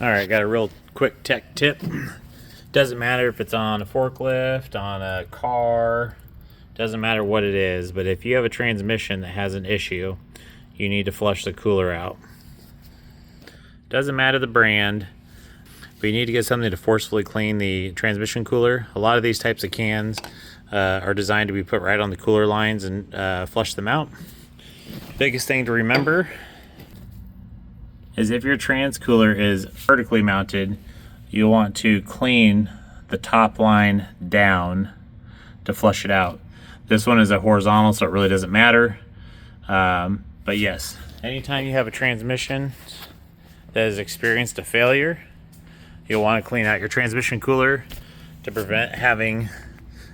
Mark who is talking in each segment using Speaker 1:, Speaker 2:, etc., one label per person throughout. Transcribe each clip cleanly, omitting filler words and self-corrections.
Speaker 1: Alright, got a real quick tech tip. Doesn't matter if it's on a forklift, on a car, doesn't matter what it is, but if you have a transmission that has an issue, you need to flush the cooler out. Doesn't matter the brand, but you need to get something to forcefully clean the transmission cooler. A lot of these types of cans are designed to be put right on the cooler lines and flush them out. Biggest thing to remember is if your trans cooler is vertically mounted, you'll want to clean the top line down to flush it out. This one is a horizontal, so it really doesn't matter. But yes, anytime you have a transmission that has experienced a failure, you'll want to clean out your transmission cooler to prevent having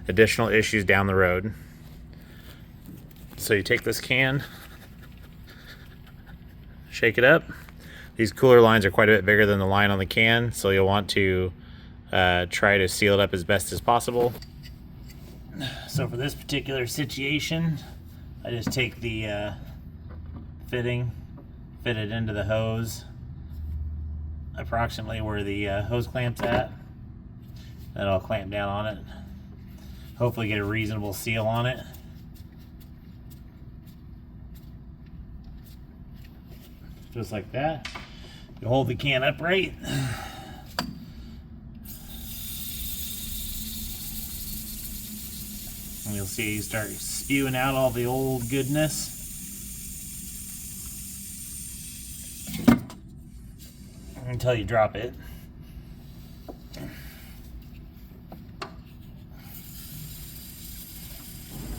Speaker 1: additional issues down the road. So you take this can, shake it up. These cooler lines are quite a bit bigger than the line on the can, so you'll want to try to seal it up as best as possible. So for this particular situation, I just take the fitting, fit it into the hose, approximately where the hose clamp's at. Then I'll clamp down on it. Hopefully get a reasonable seal on it. Just like that. You hold the can upright. And you'll see you start spewing out all the old goodness. Until you drop it.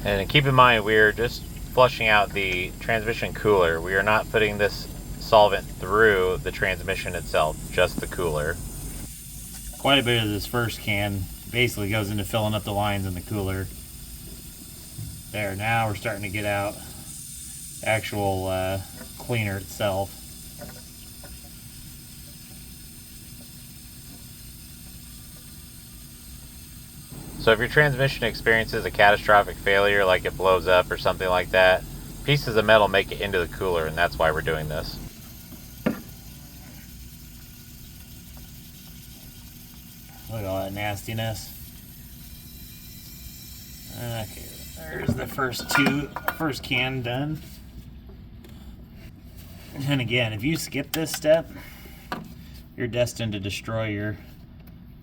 Speaker 1: And keep in mind, we're just flushing out the transmission cooler. We are not putting this solvent through the transmission itself, just the cooler. Quite a bit of this first can basically goes into filling up the lines in the cooler. There, now we're starting to get out actual cleaner itself. So if your transmission experiences a catastrophic failure, like it blows up or something like that, pieces of metal make it into the cooler, and that's why we're doing this. Look at all that nastiness. Okay, there's the first can done. And again, if you skip this step, you're destined to destroy your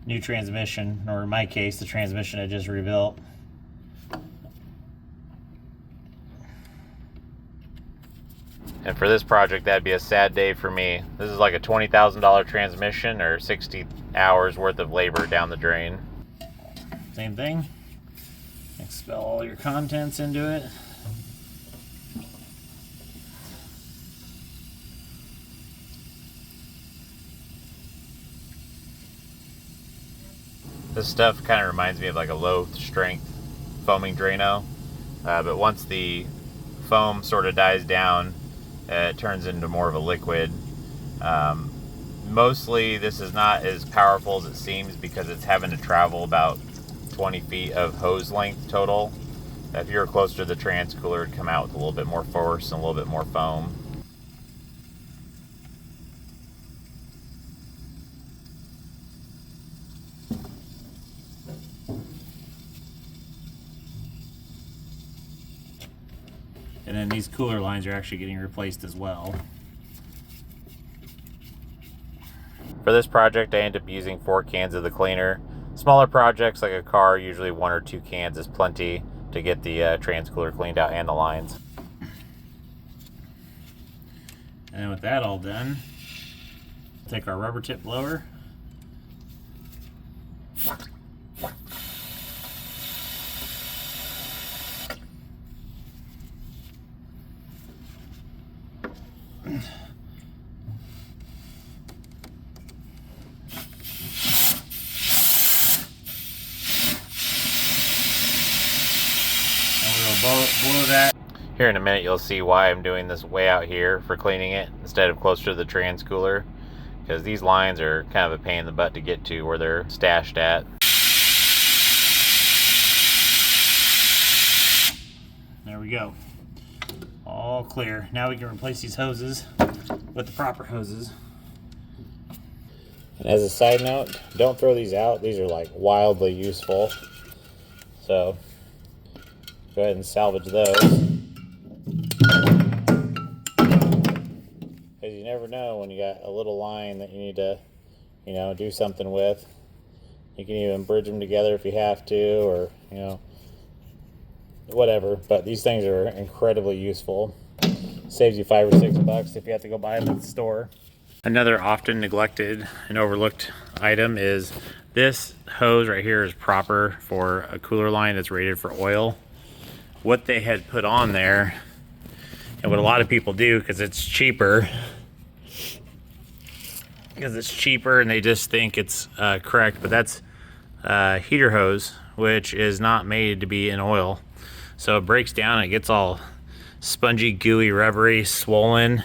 Speaker 1: new transmission, or in my case, the transmission I just rebuilt. And for this project, that'd be a sad day for me. This is like a $20,000 transmission or 60 hours worth of labor down the drain. Same thing. Expel all your contents into it. This stuff kind of reminds me of like a low strength foaming Drano, but once the foam sort of dies down, it turns into more of a liquid. Mostly this is not as powerful as it seems because it's having to travel about 20 feet of hose length total. If you were closer to the trans cooler, it'd come out with a little bit more force and a little bit more foam. And then these cooler lines are actually getting replaced as well. For this project, I ended up using 4 cans of the cleaner. Smaller projects like a car, usually 1 or 2 cans is plenty to get the trans cooler cleaned out and the lines. And then with that all done, take our rubber tip blower. Blow that. Here in a minute you'll see why I'm doing this way out here for cleaning it instead of closer to the trans cooler, because these lines are kind of a pain in the butt to get to where they're stashed at. There we go. All clear. Now we can replace these hoses with the proper hoses. And as a side note, don't throw these out. These are like wildly useful. So go ahead and salvage those. Because you never know when you got a little line that you need to, you know, do something with. You can even bridge them together if you have to, or, you know, whatever. But these things are incredibly useful. Saves you $5 or $6 if you have to go buy them at the store. Another often neglected and overlooked item is this hose right here is proper for a cooler line that's rated for oil. What they had put on there, and what a lot of people do because it's cheaper, and they just think it's correct, but that's heater hose, which is not made to be in oil. So it breaks down, it gets all spongy, gooey, rubbery, swollen.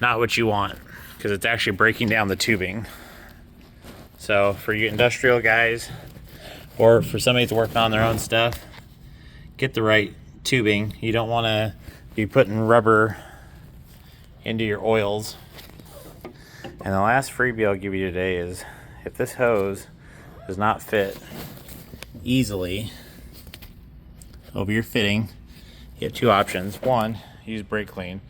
Speaker 1: Not what you want, because it's actually breaking down the tubing. So for you industrial guys, or for somebody that's working on their own stuff, get the right tubing. You don't want to be putting rubber into your oils. And the last freebie I'll give you today is, if this hose does not fit easily over your fitting, you have two options. One, use brake clean.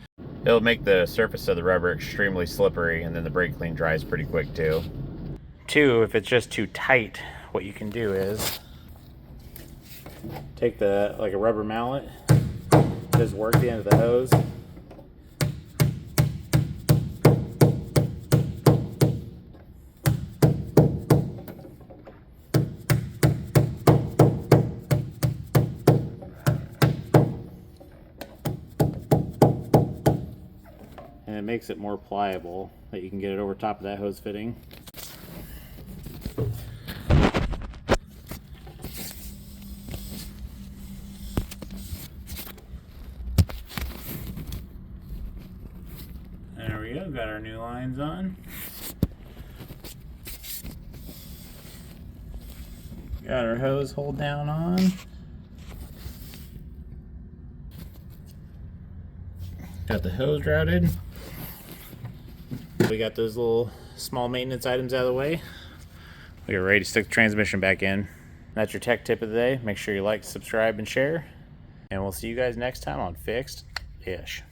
Speaker 1: It'll make the surface of the rubber extremely slippery, and then the brake clean dries pretty quick too. Two, if it's just too tight, what you can do is take like a rubber mallet, just work the end of the hose, and it makes it more pliable that you can get it over top of that hose fitting. There we go, got our new lines on. Got our hose hold down on. Got the hose routed. We got those little small maintenance items out of the way. We are ready to stick the transmission back in. That's your tech tip of the day. Make sure you like, subscribe, and share. And we'll see you guys next time on Fixed-ish.